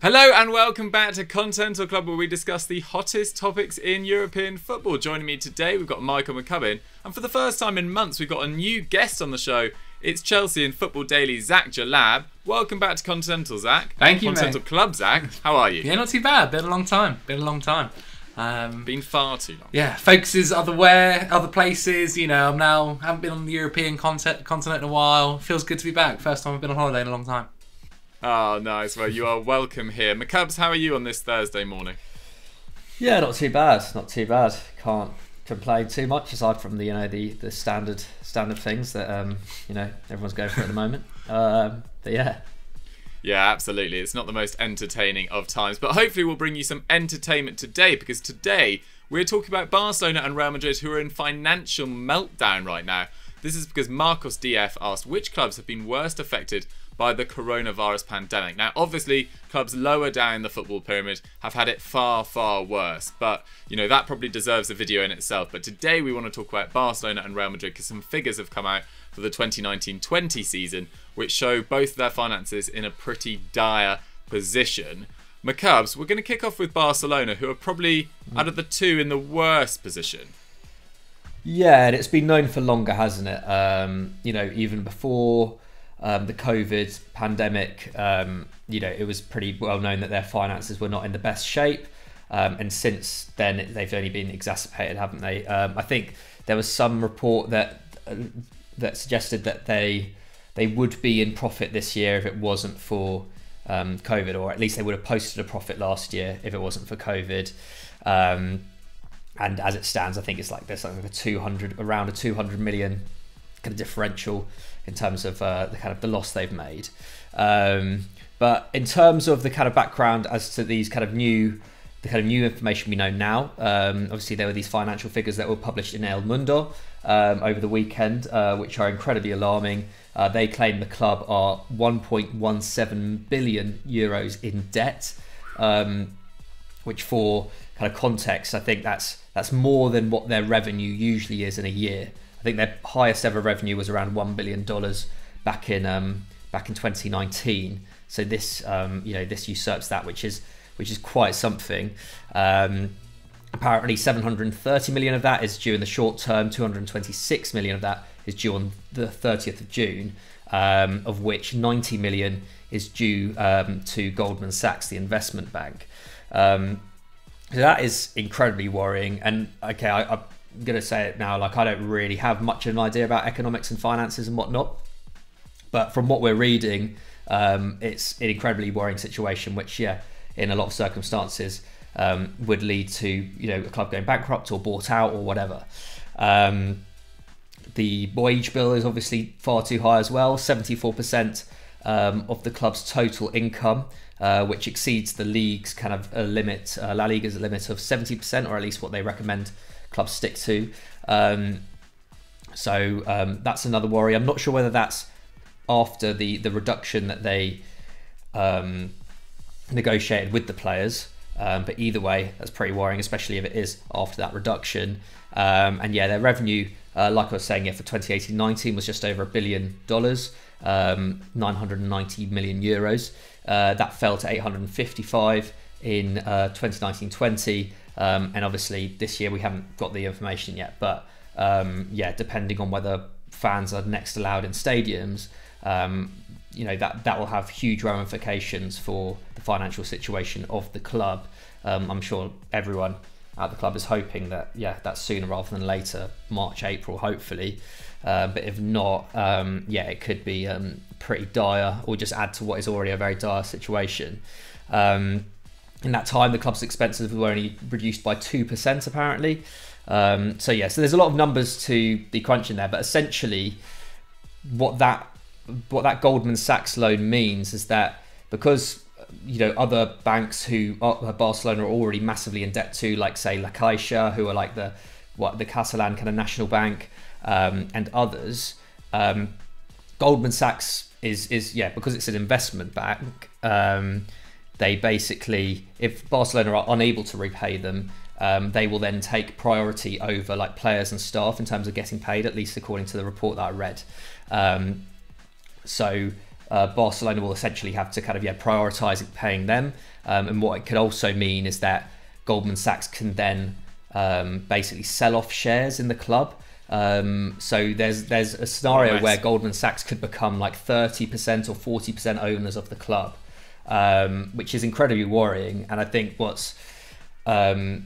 Hello and welcome back to Continental Club, where we discuss the hottest topics in European football. Joining me today, we've got Michael McCubs, and for the first time in months, we've got a new guest on the show. It's Chelsea and Football Daily Zac Jalab. Welcome back to Continental, Zac. Thank you, Continental mate. Club, Zac. How are you? Yeah, not too bad. Been a long time. Been far too long. Yeah, focuses other places. You know, haven't been on the European continent in a while. Feels good to be back. First time I've been on holiday in a long time. Oh, nice. Well, you are welcome here. McCubs, how are you on this Thursday morning? Yeah, not too bad. Not too bad. Can't complain too much aside from the standard things that everyone's going through at the moment. But yeah. Yeah, absolutely. It's not the most entertaining of times, but hopefully we'll bring you some entertainment today, because today we're talking about Barcelona and Real Madrid, who are in financial meltdown right now. This is because Marcos DF asked which clubs have been worst affected by the coronavirus pandemic. Now, obviously, clubs lower down the football pyramid have had it far, far worse. But, you know, that probably deserves a video in itself. But today we want to talk about Barcelona and Real Madrid, because some figures have come out for the 2019-20 season, which show both of their finances in a pretty dire position. McCubs, we're going to kick off with Barcelona, who are probably, out of the two, in the worst position. Yeah, and it's been known for longer, hasn't it? Even before the COVID pandemic, it was pretty well known that their finances were not in the best shape. And since then, they've only been exacerbated, haven't they? I think there was some report that suggested that they would be in profit this year if it wasn't for COVID, or at least they would have posted a profit last year if it wasn't for COVID. And as it stands, I think it's like there's like around a 200 million kind of differential in terms of the loss they've made. But in terms of the kind of background as to these kind of new information we know now, obviously there were these financial figures that were published in El Mundo over the weekend, which are incredibly alarming. They claim the club are 1.17 billion euros in debt, which, for kind of context, I think that's more than what their revenue usually is in a year. I think their highest ever revenue was around $1 billion back in 2019. So this this usurps that, which is quite something. Apparently 730 million of that is due in the short term. 226 million of that is due on the 30th of June, of which 90 million is due to Goldman Sachs, the investment bank. So that is incredibly worrying. And okay, I'm going to say it now, like I don't really have much of an idea about economics and finances and whatnot. But from what we're reading, it's an incredibly worrying situation, which, yeah, in a lot of circumstances would lead to, a club going bankrupt or bought out or whatever. The wage bill is obviously far too high as well, 74% of the club's total income, which exceeds the league's kind of limit. La Liga's limit of 70%, or at least what they recommend clubs stick to. So that's another worry. I'm not sure whether that's after the reduction that they negotiated with the players, but either way, that's pretty worrying, especially if it is after that reduction. And yeah, their revenue, like I was saying, for 2018-19 was just over $1 billion, 990 million euros. That fell to 855 in 2019-20, and obviously this year we haven't got the information yet, but depending on whether fans are next allowed in stadiums, that will have huge ramifications for the financial situation of the club. I'm sure everyone at the club is hoping that that's sooner rather than later, March, April, hopefully. But if not, it could be pretty dire, or just add to what is already a very dire situation. In that time, the club's expenses were only reduced by 2%, apparently. So there's a lot of numbers to be crunching there, but essentially what that Goldman Sachs loan means is that because other banks who Barcelona are already massively in debt to, like say La Caixa, who are like the Catalan kind of national bank, and others, Goldman Sachs is because it's an investment bank. They basically, if Barcelona are unable to repay them, they will then take priority over like players and staff in terms of getting paid, at least according to the report that I read. So Barcelona will essentially have to kind of prioritise paying them, and what it could also mean is that Goldman Sachs can then basically sell off shares in the club. So there's a scenario where Goldman Sachs could become like 30% or 40% owners of the club, which is incredibly worrying. And I think what's although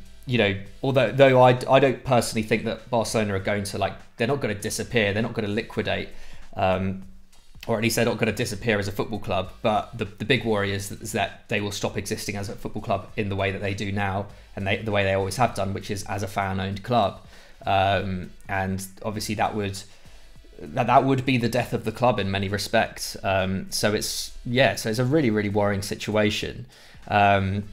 I don't personally think that Barcelona are going to they're not going to disappear, they're not going to liquidate, or at least they're not going to disappear as a football club. But the big worry is that they will stop existing as a football club in the way that they do now, and the way they always have done, which is as a fan-owned club. And obviously that would be the death of the club in many respects. So it's a really, really worrying situation. I'm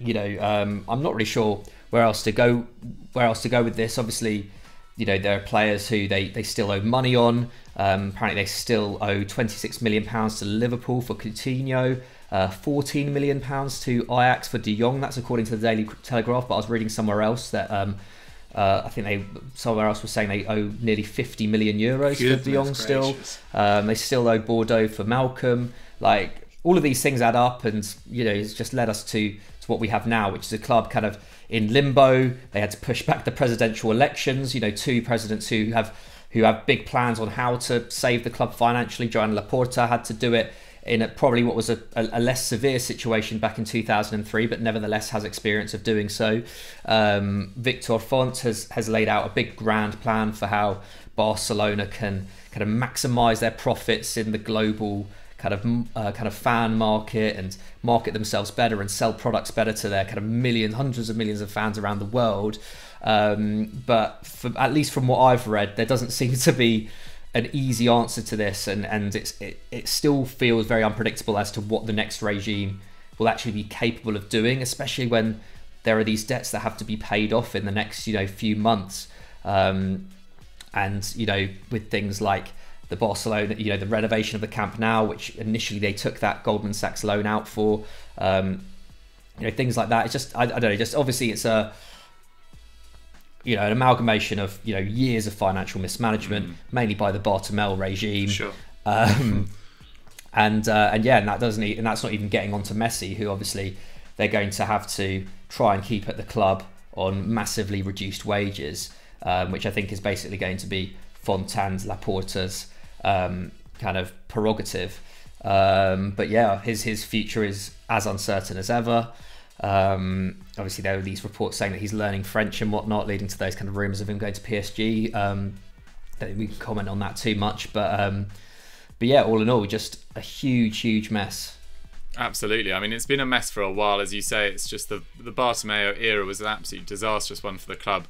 not really sure where else to go with this. Obviously, there are players who they still owe money on. Apparently they still owe £26 million to Liverpool for Coutinho, £14 million to Ajax for De Jong. That's according to the Daily Telegraph, but I was reading somewhere else that I think somewhere else was saying they owe nearly 50 million euros for De Jong still. They still owe Bordeaux for Malcolm. All of these things add up, and it's just led us to what we have now, which is a club kind of in limbo. They had to push back the presidential elections. Two presidents who have big plans on how to save the club financially. Joan Laporta had to do it in probably what was a less severe situation back in 2003, but nevertheless has experience of doing so. Victor Font has laid out a big grand plan for how Barcelona can kind of maximise their profits in the global kind of fan market, and market themselves better and sell products better to their kind of hundreds of millions of fans around the world. But at least from what I've read, there doesn't seem to be an easy answer to this, and it still feels very unpredictable as to what the next regime will actually be capable of doing, especially when there are these debts that have to be paid off in the next few months, and with things like the Barcelona, the renovation of the Camp Nou, which initially they took that Goldman Sachs loan out for, things like that. It's just I don't know. Just obviously it's an amalgamation of years of financial mismanagement, mainly by the Bartomeu regime. Sure. And that's not even getting onto Messi, who obviously they're going to have to try and keep at the club on massively reduced wages, which I think is basically going to be Fontane's, Laporta's kind of prerogative. But yeah, his future is as uncertain as ever. Obviously there are these reports saying that he's learning French and whatnot, leading to those kind of rumours of him going to PSG. Don't think we can comment on that too much, but yeah, all in all, just a huge mess. Absolutely. I mean, it's been a mess for a while, as you say. It's just the Bartomeu era was an absolute disastrous one for the club,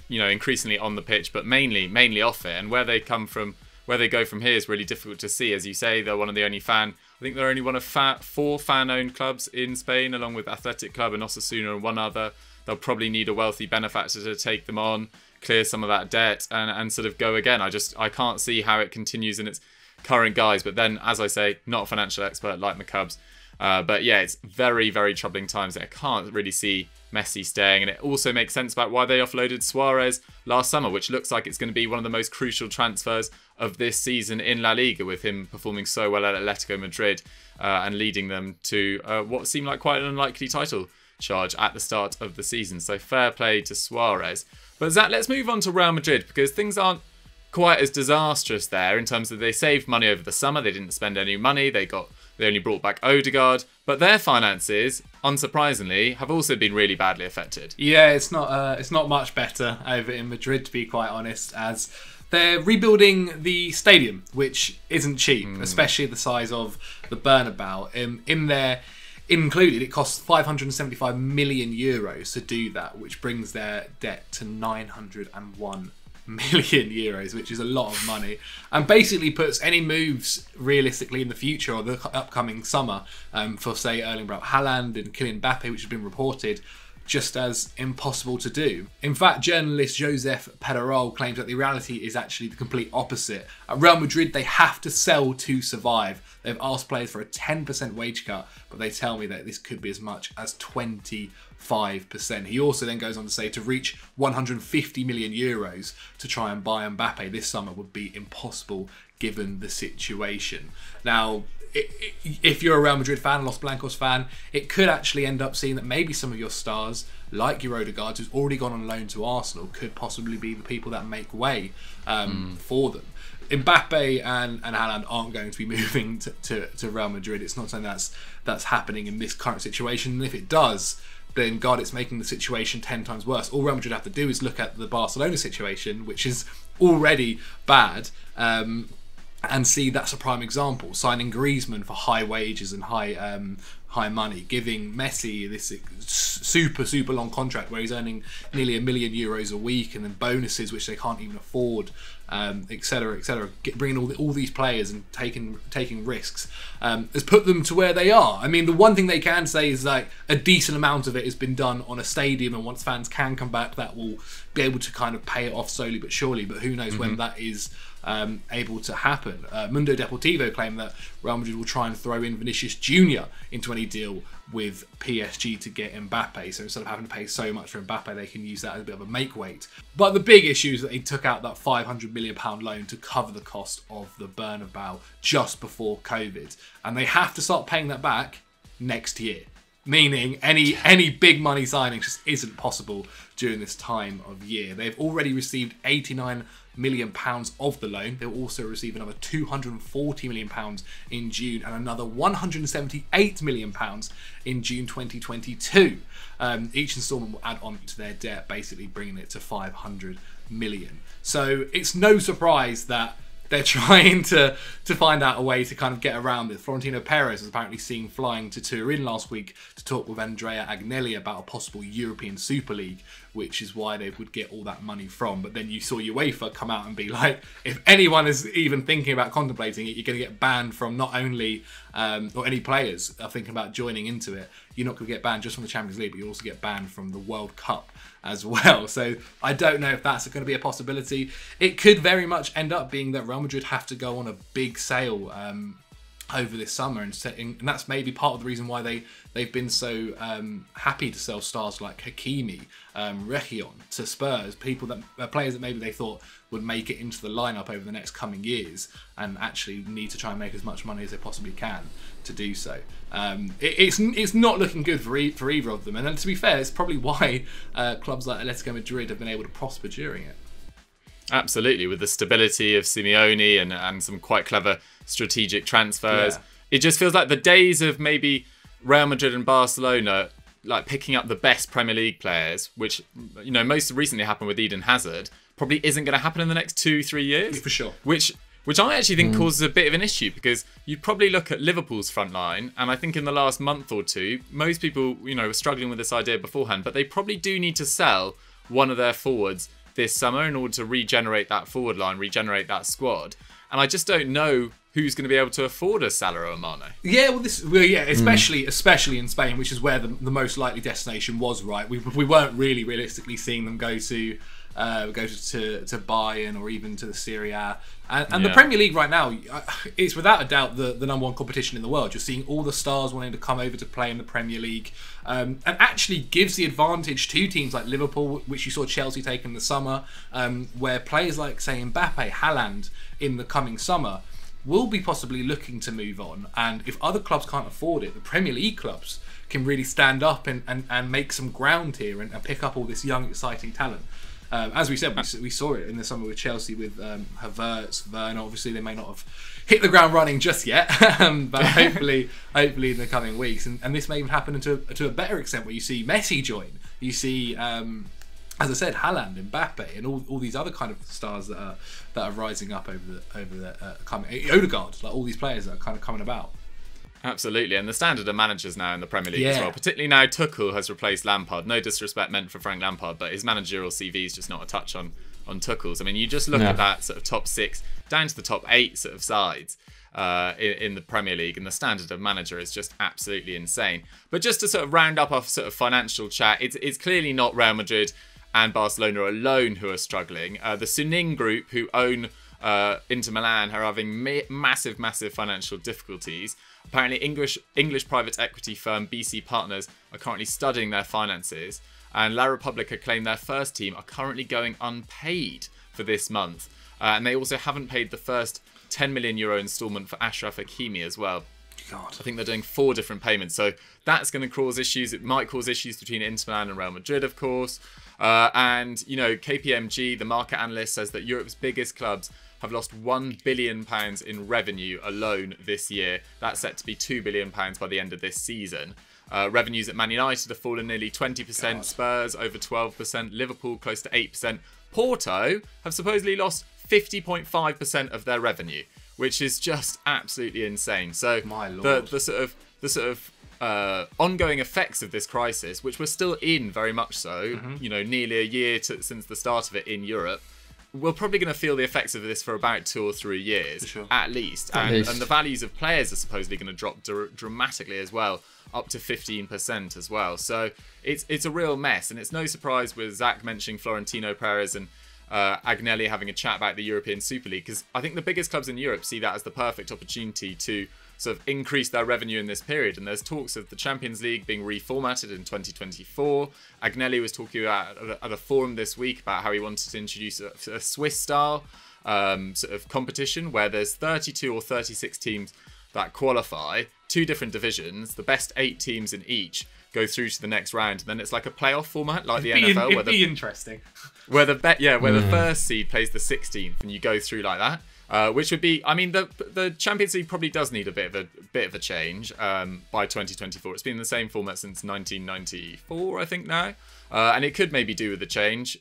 increasingly on the pitch, but mainly off it. And where they go from here is really difficult to see. As you say, they're one of the only I think they're only one of 4 fan-owned clubs in Spain, along with Athletic Club and Osasuna and one other. They'll probably need a wealthy benefactor to take them on, clear some of that debt, and sort of go again. I can't see how it continues in its current guise. But then, as I say, not a financial expert like McCubs. But yeah, it's very, very troubling times. I can't really see Messi staying, and it also makes sense about why they offloaded Suarez last summer, which looks like it's going to be one of the most crucial transfers of this season in La Liga, with him performing so well at Atletico Madrid and leading them to what seemed like quite an unlikely title charge at the start of the season. So fair play to Suarez. But Zach, let's move on to Real Madrid, because things aren't quite as disastrous there in terms of they saved money over the summer. They didn't spend any money. They only brought back Odegaard, but their finances, unsurprisingly, have also been really badly affected. Yeah, it's not much better over in Madrid, to be quite honest, as they're rebuilding the stadium, which isn't cheap, especially the size of the Bernabeu. In there included, it costs 575 million euros to do that, which brings their debt to 901 million euros, which is a lot of money, and basically puts any moves realistically in the future or the upcoming summer for, say, Erling Haaland and Kylian Mbappe, which has been reported, just as impossible to do. In fact, journalist Josep Pedrerol claims that the reality is actually the complete opposite. At Real Madrid, they have to sell to survive. They've asked players for a 10% wage cut, but they tell me that this could be as much as 25%. He also then goes on to say to reach 150 million euros to try and buy Mbappe this summer would be impossible given the situation. Now, if you're a Real Madrid fan, Los Blancos fan, it could actually end up seeing that maybe some of your stars, like your Odegaard, who's already gone on loan to Arsenal, could possibly be the people that make way for them. Mbappe and Haaland aren't going to be moving to Real Madrid. It's not something that's happening in this current situation. And if it does, then God, it's making the situation 10 times worse. All Real Madrid have to do is look at the Barcelona situation, which is already bad, and see that's a prime example. Signing Griezmann for high wages and high money, giving Messi this super long contract where he's earning nearly €1 million a week, and then bonuses which they can't even afford, etc. Bringing all these players and taking risks has put them to where they are. I mean, the one thing they can say is like a decent amount of it has been done on a stadium, and once fans can come back, that will be able to kind of pay it off slowly but surely. But who knows when that is able to happen. Mundo Deportivo claim that Real Madrid will try and throw in Vinicius Jr. into any deal with PSG to get Mbappe. So instead of having to pay so much for Mbappe, they can use that as a bit of a make weight. But the big issue is that they took out that £500 million loan to cover the cost of the Bernabeu just before COVID, and they have to start paying that back next year. Meaning any big money signing just isn't possible during this time of year. They've already received £89 million of the loan. They'll also receive another £240 million in June and another £178 million in June 2022. Each instalment will add on to their debt, basically bringing it to £500 million. So it's no surprise that they're trying to find out a way to kind of get around this. Florentino Perez was apparently seen flying to Turin last week to talk with Andrea Agnelli about a possible European Super League, which is why they would get all that money from. But then you saw UEFA come out and be like, if anyone is even thinking about contemplating it, you're going to get banned from not only, or any players are thinking about joining into it, you're not going to get banned just from the Champions League, but you also get banned from the World Cup as well. So I don't know if that's going to be a possibility. It could very much end up being that Real Madrid have to go on a big sale over this summer, and that's maybe part of the reason why they've been so happy to sell stars like Hakimi, Reguilon to Spurs, players that maybe they thought would make it into the lineup over the next coming years, and actually need to try and make as much money as they possibly can to do so. It's not looking good for either of them, and to be fair, it's probably why clubs like Atletico Madrid have been able to prosper during it. Absolutely, with the stability of Simeone and some quite clever strategic transfers. Yeah. It just feels like the days of maybe Real Madrid and Barcelona like picking up the best Premier League players, which, you know, most recently happened with Eden Hazard, probably isn't going to happen in the next 2-3 years. For sure. Which I actually think causes a bit of an issue, because you'd probably look at Liverpool's front line, and I think in the last month or two, most people, you know, were struggling with this idea beforehand, but they probably do need to sell one of their forwards this summer in order to regenerate that forward line, regenerate that squad. And I just don't know who's going to be able to afford a Salah or Mane. Yeah, especially in Spain, which is where the most likely destination was. Right, we weren't really realistically seeing them go to Bayern or even to the Serie A. And the Premier League right now, it's without a doubt the number one competition in the world. You're seeing all the stars wanting to come over to play in the Premier League, and actually gives the advantage to teams like Liverpool, which you saw Chelsea take in the summer, where players like, say, Mbappe, Haaland in the coming summer will be possibly looking to move on. And if other clubs can't afford it, the Premier League clubs can really stand up and make some ground here and pick up all this young, exciting talent. As we said, we saw it in the summer with Chelsea with Havertz, Werner. Obviously, they may not have hit the ground running just yet, but hopefully in the coming weeks. And this may even happen to a better extent, where you see Messi join. You see, as I said, Haaland, Mbappe, and all these other kind of stars that are rising up over the coming. Odegaard, like all these players that are kind of coming about. Absolutely, and the standard of managers now in the Premier League as well, particularly now Tuchel has replaced Lampard. No disrespect meant for Frank Lampard, but his managerial CV is just not a touch on Tuchel's. I mean, you just look at that sort of top 6 down to the top 8 sort of sides, in the Premier League, and the standard of manager is just absolutely insane. But just to sort of round up our sort of financial chat, it's clearly not Real Madrid and Barcelona alone who are struggling. The Suning Group, who own Inter Milan, are having massive financial difficulties. Apparently, English private equity firm BC Partners are currently studying their finances, and La Repubblica claim their first team are currently going unpaid for this month. And they also haven't paid the first €10 million instalment for Achraf Hakimi as well. God. I think they're doing 4 different payments. So that's going to cause issues. It might cause issues between Inter Milan and Real Madrid, of course. And, you know, KPMG, the market analyst, says that Europe's biggest clubs have lost £1 billion in revenue alone this year. That's set to be £2 billion by the end of this season. Revenues at Man United have fallen nearly 20%, God. Spurs over 12%, Liverpool close to 8%. Porto have supposedly lost 50.5% of their revenue, which is just absolutely insane. So my Lord. the sort of ongoing effects of this crisis, which we're still in very much so, you know, nearly a year since the start of it in Europe, we're probably going to feel the effects of this for about 2 or 3 years, sure. at least. And the values of players are supposedly going to drop dramatically as well, up to 15% as well. So it's a real mess, and it's no surprise with Zac mentioning Florentino Perez and Agnelli having a chat about the European Super League, because I think the biggest clubs in Europe see that as the perfect opportunity to sort of increase their revenue in this period. And there's talks of the Champions League being reformatted in 2024. Agnelli was talking about at a forum this week about how he wanted to introduce a Swiss-style sort of competition where there's 32 or 36 teams that qualify, 2 different divisions, the best 8 teams in each go through to the next round, and then it's like a playoff format, like the NFL. It'd be interesting. Where the first seed plays the 16th, and you go through like that. Which would be, I mean, the Champions League probably does need a bit of a change by 2024. It's been the same format since 1994, I think now, and it could maybe do with a change,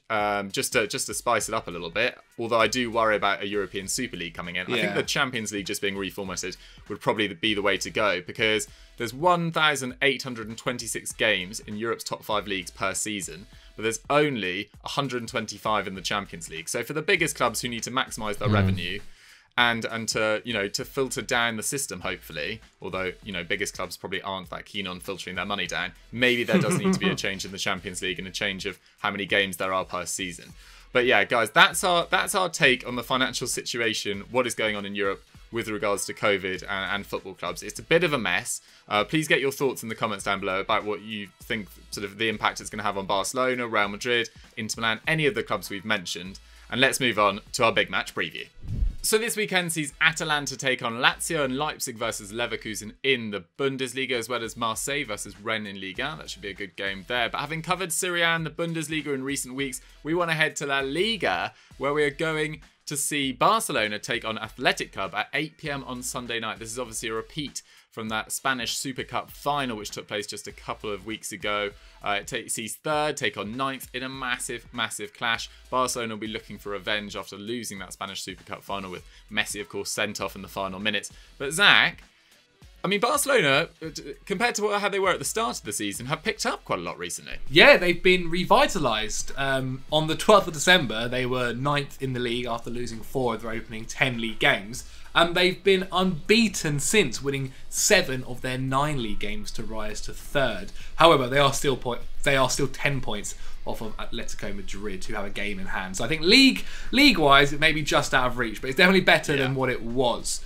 just to spice it up a little bit. Although I do worry about a European Super League coming in. Yeah. I think the Champions League just being reformatted would probably be the way to go, because there's 1,826 games in Europe's top 5 leagues per season, but there's only 125 in the Champions League. So for the biggest clubs who need to maximise their revenue and to, you know, to filter down the system, hopefully, although, you know, biggest clubs probably aren't that keen on filtering their money down, maybe there does need to be a change in the Champions League and a change of how many games there are per season. But yeah, guys, that's our take on the financial situation, what is going on in Europe with regards to COVID and football clubs. It's a bit of a mess. Please get your thoughts in the comments down below about what you think sort of the impact it's going to have on Barcelona, Real Madrid, Inter Milan, any of the clubs we've mentioned. And let's move on to our big match preview. So this weekend sees Atalanta take on Lazio and Leipzig versus Leverkusen in the Bundesliga, as well as Marseille versus Rennes in Ligue 1. That should be a good game there. But having covered Serie A and the Bundesliga in recent weeks, we want to head to La Liga, where we are going to see Barcelona take on Athletic Club at 8 PM on Sunday night. This is obviously a repeat from that Spanish Super Cup final, which took place just a couple of weeks ago. It sees third take on ninth in a massive clash. Barcelona will be looking for revenge after losing that Spanish Super Cup final, with Messi, of course, sent off in the final minutes. But Zac, I mean, Barcelona, compared to how they were at the start of the season, have picked up quite a lot recently. Yeah, they've been revitalised. On the 12th of December, they were 9th in the league after losing 4 of their opening 10 league games. And they've been unbeaten since, winning 7 of their 9 league games to rise to 3rd. However, they are still 10 points off of Atletico Madrid, who have a game in hand. So I think league-wise, it may be just out of reach, but it's definitely better than what it was,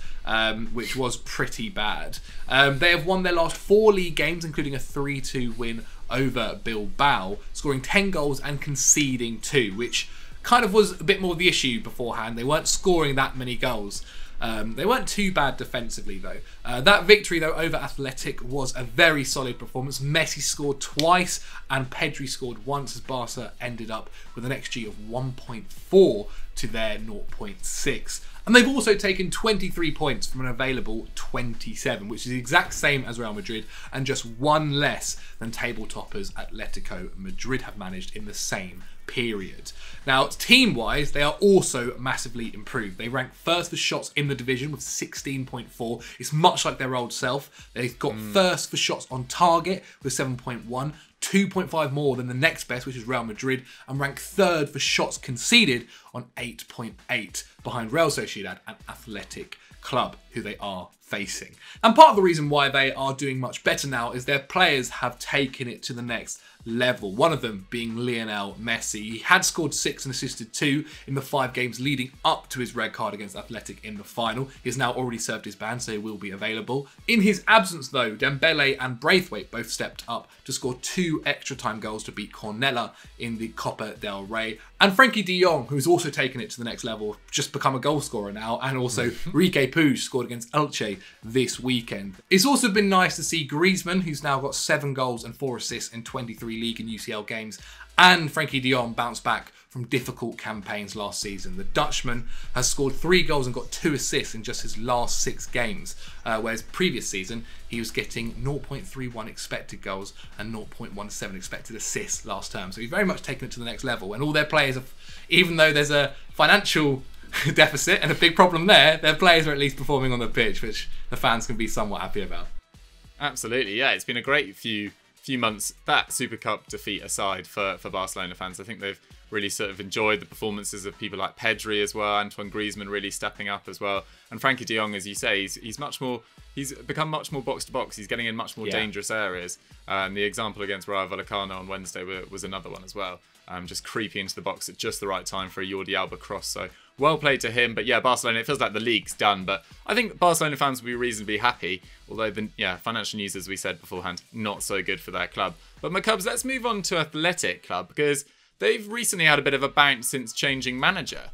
which was pretty bad. They have won their last 4 league games, including a 3-2 win over Bilbao, scoring 10 goals and conceding 2, which kind of was a bit more of the issue beforehand. They weren't scoring that many goals. They weren't too bad defensively, though. That victory, though, over Athletic was a very solid performance. Messi scored twice and Pedri scored once, as Barca ended up with an XG of 1.4 to their 0.6. And they've also taken 23 points from an available 27, which is the exact same as Real Madrid and just 1 less than table toppers Atletico Madrid have managed in the same period. Now, team-wise, they are also massively improved. They rank first for shots in the division with 16.4. It's much like their old self. They've got first for shots on target with 7.1. 2.5 more than the next best, which is Real Madrid, and rank third for shots conceded on 8.8, behind Real Sociedad and Athletic Club, who they are facing. And part of the reason why they are doing much better now is their players have taken it to the next level. One of them being Lionel Messi. He had scored 6 and assisted 2 in the 5 games leading up to his red card against Athletic in the final. He has now already served his ban, so he will be available. In his absence though, Dembele and Braithwaite both stepped up to score 2 extra time goals to beat Cornella in the Copa del Rey. And Frankie de Jong, who's also taken it to the next level, just become a goal scorer now, and also Riqui Puig scored against Elche this weekend. It's also been nice to see Griezmann, who's now got 7 goals and 4 assists in 23 league and UCL games, and Frankie de Jong bounce back from difficult campaigns last season. The Dutchman has scored 3 goals and got 2 assists in just his last 6 games, whereas previous season he was getting 0.31 expected goals and 0.17 expected assists last term. So he's very much taken it to the next level, and all their players have, even though there's a financial deficit and a big problem there, their players are at least performing on the pitch, which the fans can be somewhat happy about. Absolutely, yeah. It's been a great few months, that Super Cup defeat aside, for Barcelona fans. I think they've really sort of enjoyed the performances of people like Pedri as well, Antoine Griezmann really stepping up as well, and Frankie de Jong, as you say, he's become much more box to box. He's getting in much more dangerous areas. The example against Rayo Vallecano on Wednesday was another one as well. Just creeping into the box at just the right time for a Jordi Alba cross. So well played to him. But yeah, Barcelona, it feels like the league's done. But I think Barcelona fans will be reasonably happy. Although the financial news, as we said beforehand, not so good for their club. But McCubs, let's move on to Athletic Club, because they've recently had a bit of a bounce since changing manager.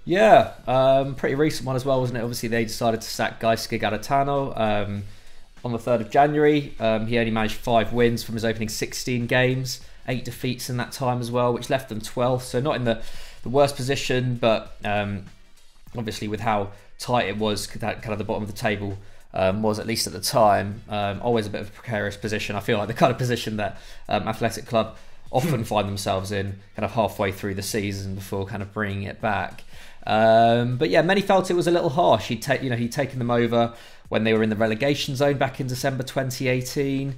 Yeah, pretty recent one as well, wasn't it? Obviously, they decided to sack Gaisca Garitano on the 3rd of January. He only managed 5 wins from his opening 16 games, 8 defeats in that time as well, which left them 12th. So not in the worst position, but obviously with how tight it was, that kind of the bottom of the table was, at least at the time, always a bit of a precarious position. I feel like the kind of position that Athletic Club often find themselves in kind of halfway through the season before kind of bringing it back. But yeah, many felt it was a little harsh. He'd taken them over when they were in the relegation zone back in December 2018.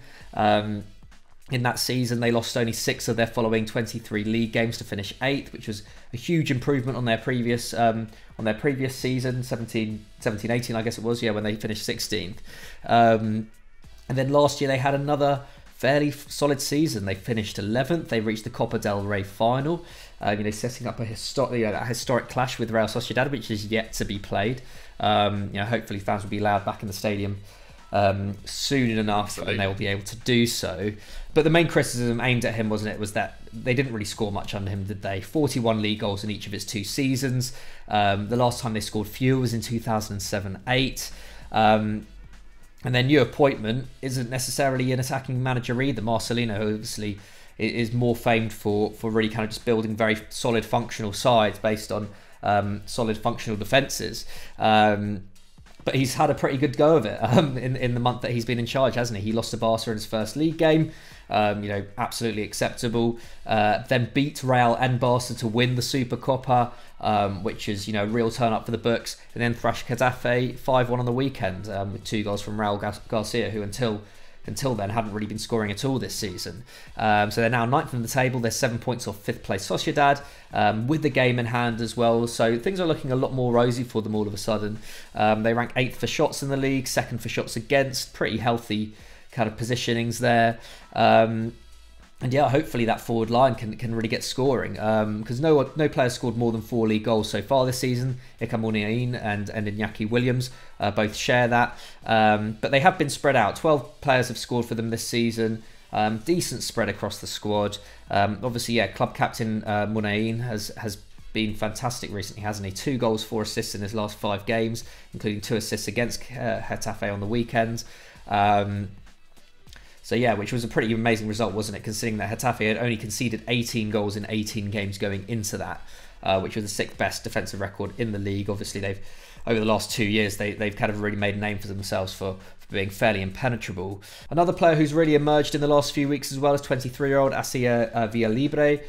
In that season, they lost only 6 of their following 23 league games to finish 8th, which was a huge improvement on their previous season, 17-18, I guess it was, when they finished 16th. And then last year they had another fairly solid season. They finished 11th. They reached the Copa del Rey final, setting up a historic clash with Real Sociedad, which is yet to be played. Hopefully fans will be allowed back in the stadium soon enough. Absolutely. And they will be able to do so. But the main criticism aimed at him, wasn't it, was that they didn't really score much under him, did they? 41 league goals in each of his 2 seasons. The last time they scored fewer was in 2007-8. And their new appointment isn't necessarily an attacking manager either. Marcelino, who obviously is more famed for really kind of just building very solid functional sides based on solid functional defences. But he's had a pretty good go of it in the month that he's been in charge, hasn't he? He lost to Barca in his first league game, absolutely acceptable. Then beat Real and Barca to win the Supercopa, which is, real turn up for the books. And then thrashed Getafe 5-1 on the weekend with 2 goals from Raul Garcia, who until then hadn't really been scoring at all this season. So they're now 9th in the table. They're 7 points off 5th place Sociedad, with the game in hand as well. So things are looking a lot more rosy for them all of a sudden. They rank 8th for shots in the league, 2nd for shots against. Pretty healthy kind of positionings there. And yeah, hopefully that forward line can really get scoring, because no player scored more than 4 league goals so far this season. Ilkay Muniain and Iñaki Williams both share that, but they have been spread out. 12 players have scored for them this season. Decent spread across the squad. Obviously, club captain Muniain has been fantastic recently, hasn't he? 2 goals, 4 assists in his last 5 games, including 2 assists against Getafe on the weekend. So yeah, which was a pretty amazing result, wasn't it? Considering that Getafe had only conceded 18 goals in 18 games going into that, which was the 6th best defensive record in the league. Obviously, they've over the last 2 years they've kind of really made a name for themselves for being fairly impenetrable. Another player who's really emerged in the last few weeks as well is 23-year-old Asier Villalibre.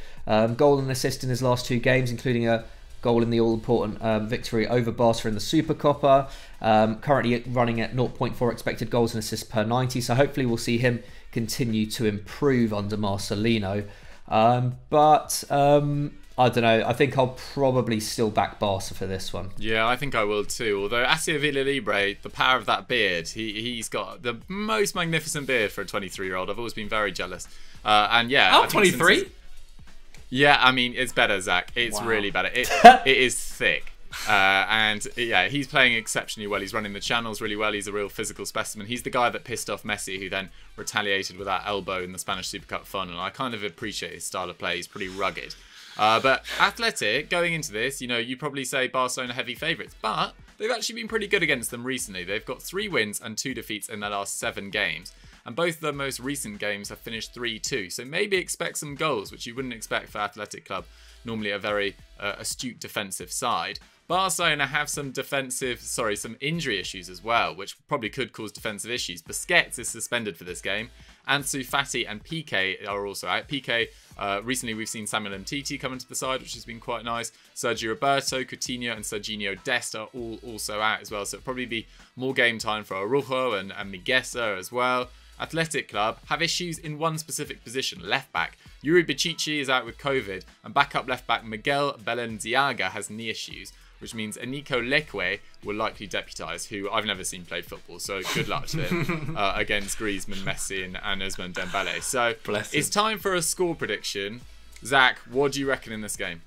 Goal and assist in his last 2 games, including a goal in the all-important victory over Barca in the Supercopa. Currently running at 0.4 expected goals and assists per 90, so hopefully we'll see him continue to improve under Marcelino. But I don't know. I think I'll probably still back Barca for this one. Yeah, I think I will too. Although Asia Villalibre, the power of that beard, he's got the most magnificent beard for a 23-year-old. I've always been very jealous. And yeah, I'm 23. Yeah, I mean, it's better, Zach. It's really better. It is thick. And yeah, he's playing exceptionally well. He's running the channels really well. He's a real physical specimen. He's the guy that pissed off Messi, who then retaliated with that elbow in the Spanish Super Cup final. I kind of appreciate his style of play. He's pretty rugged. But Athletic, going into this, you probably say Barcelona heavy favourites, but they've actually been pretty good against them recently. They've got 3 wins and 2 defeats in their last 7 games. And both of the most recent games have finished 3-2. So maybe expect some goals, which you wouldn't expect for Athletic Club, normally a very astute defensive side. Barcelona have some injury issues as well, which probably could cause defensive issues. Busquets is suspended for this game. Ansu Fati and Piqué are also out. Piqué, recently we've seen Samuel Umtiti come into the side, which has been quite nice. Sergio Roberto, Coutinho and Serginho Dest are all also out as well. So it'll probably be more game time for Araujo and Miguesa as well. Athletic Club have issues in one specific position, left back. Yuri Bichichi is out with COVID, and backup left back Miguel Balenciaga has knee issues, which means Eniko Lekwe will likely deputise, who I've never seen play football, so good luck to him against Griezmann, Messi and Ousmane Dembele. So it's time for a score prediction. Zach, what do you reckon in this game?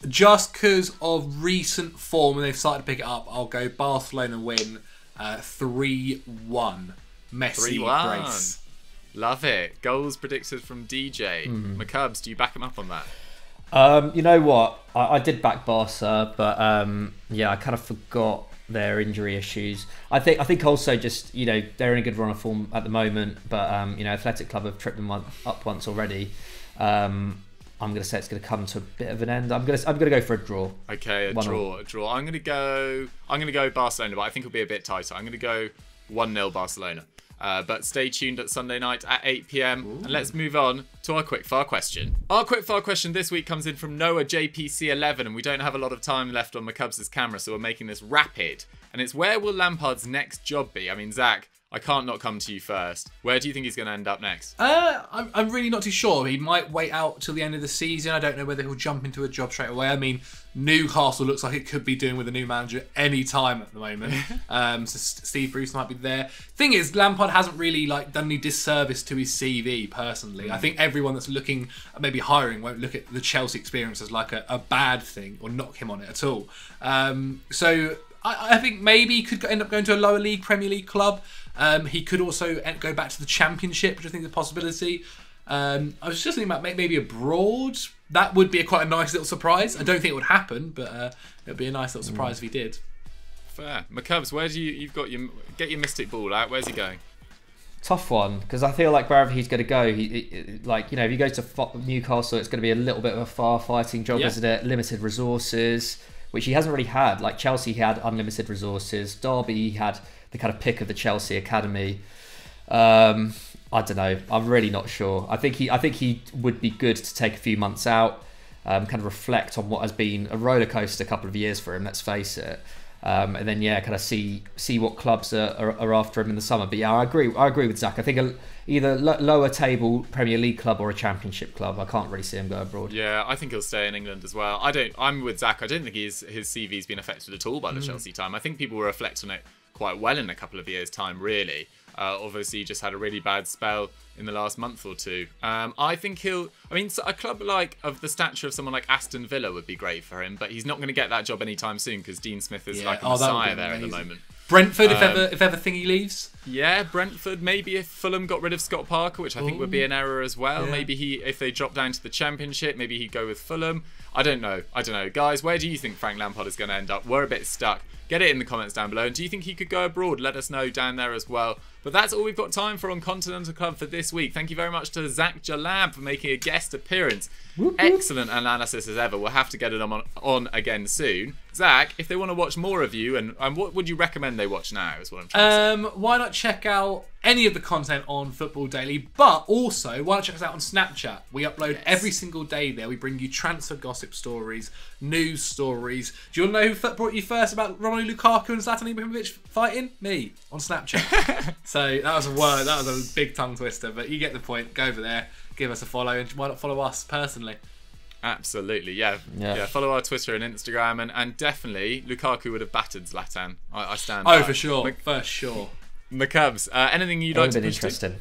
Just because of recent form and they've started to pick it up, I'll go Barcelona win 3-1. Messi 3-1. brace. Love it. Goals predicted from DJ. McCubs, do you back him up on that? You know what? I did back Barca, but yeah, I kind of forgot their injury issues. I think also just they're in a good run of form at the moment, but Athletic Club have tripped them up once already. I'm going to say it's going to come to a bit of an end. I'm going to go for a draw. Okay, a draw. I'm going to go Barcelona, but I think it'll be a bit tighter. I'm going to go 1-0 Barcelona. But stay tuned at Sunday night at 8 PM. And let's move on to our quickfire question. Our quickfire question this week comes in from Noah JPC11, and we don't have a lot of time left on McCubs' camera, so we're making this rapid. And it's, where will Lampard's next job be? I mean, Zach, I can't not come to you first. Where do you think he's going to end up next? I'm really not too sure. He might wait out till the end of the season. I don't know whether he'll jump into a job straight away. I mean, Newcastle looks like it could be doing with a new manager any time at the moment. So Steve Bruce might be there. Thing is, Lampard hasn't really done any disservice to his CV personally. I think everyone that's looking at maybe hiring won't look at the Chelsea experience as like a bad thing or knock him on it at all. So I think maybe he could end up going to a lower league, Premier League club. He could also go back to the Championship, which I think is a possibility. I was just thinking about maybe abroad. That would be quite a nice little surprise. I don't think it would happen, but it would be a nice little surprise if he did. Fair. McCubs, where do you've got get your mystic ball out? Where's he going? Tough one, because I feel like wherever he's going to go, if he goes to Newcastle, it's going to be a little bit of a far-fighting job, isn't it? Limited resources, which he hasn't really had. Like Chelsea, he had unlimited resources. Derby, he had the kind of pick of the Chelsea academy. I don't know. I'm really not sure. I think he would be good to take a few months out, kind of reflect on what has been a rollercoaster couple of years for him. Let's face it. And then kind of see what clubs are after him in the summer. But yeah, I agree with Zach. I think either lower table Premier League club or a Championship club. I can't really see him go abroad. Yeah, I think he'll stay in England as well. I'm with Zach. I don't think his CV's been affected at all by the Chelsea time. I think people will reflect on it quite well in a couple of years' time, really. Obviously, he just had a really bad spell in the last month or two. I think a club of the stature of someone like Aston Villa would be great for him, but he's not going to get that job anytime soon because Dean Smith is like a messiah there at the moment. Brentford, if ever Thingy leaves. Yeah, Brentford. Maybe if Fulham got rid of Scott Parker, which I think would be an error as well. Yeah. Maybe if they drop down to the Championship, maybe he'd go with Fulham. I don't know. Guys, where do you think Frank Lampard is going to end up? We're a bit stuck. Get it in the comments down below. And do you think he could go abroad? Let us know down there as well. But that's all we've got time for on Continental Club for this week. Thank you very much to Zac Jalab for making a guest appearance. Whoop, whoop. Excellent analysis as ever. We'll have to get it on again soon. Zach, if they want to watch more of you, and what would you recommend they watch now is what I'm trying to say. Why not check out any of the content on Football Daily, but also why not check us out on Snapchat? We upload every single day there. We bring you transfer gossip stories, news stories. Do you want to know who brought you first about Romelu Lukaku and Zlatan Ibrahimovic fighting? Me, on Snapchat. So that was a big tongue twister, but you get the point. Go over there, give us a follow, and why not follow us personally? Absolutely, yeah. Follow our Twitter and Instagram, and definitely Lukaku would have battered Zlatan. I stand by. Oh, for sure, for sure. McCubs, anything you'd like to push interesting.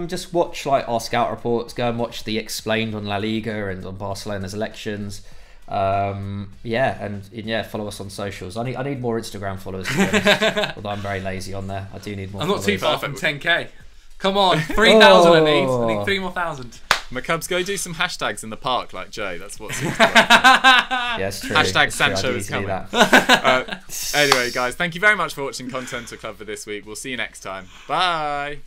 Just watch like our scout reports. Go and watch the Explained on La Liga and on Barcelona's elections. Follow us on socials. I need more Instagram followers, to be honest. Although I'm very lazy on there. I do need more. I'm not followers. too far from 10k. Come on, 3,000 I need 3 more thousand. McCubs, go do some hashtags in the park like Joe. That's what seems to work. Yeah, it's true. Hashtag Sancho is coming. Anyway, guys, thank you very much for watching Continental Club for this week. We'll see you next time. Bye.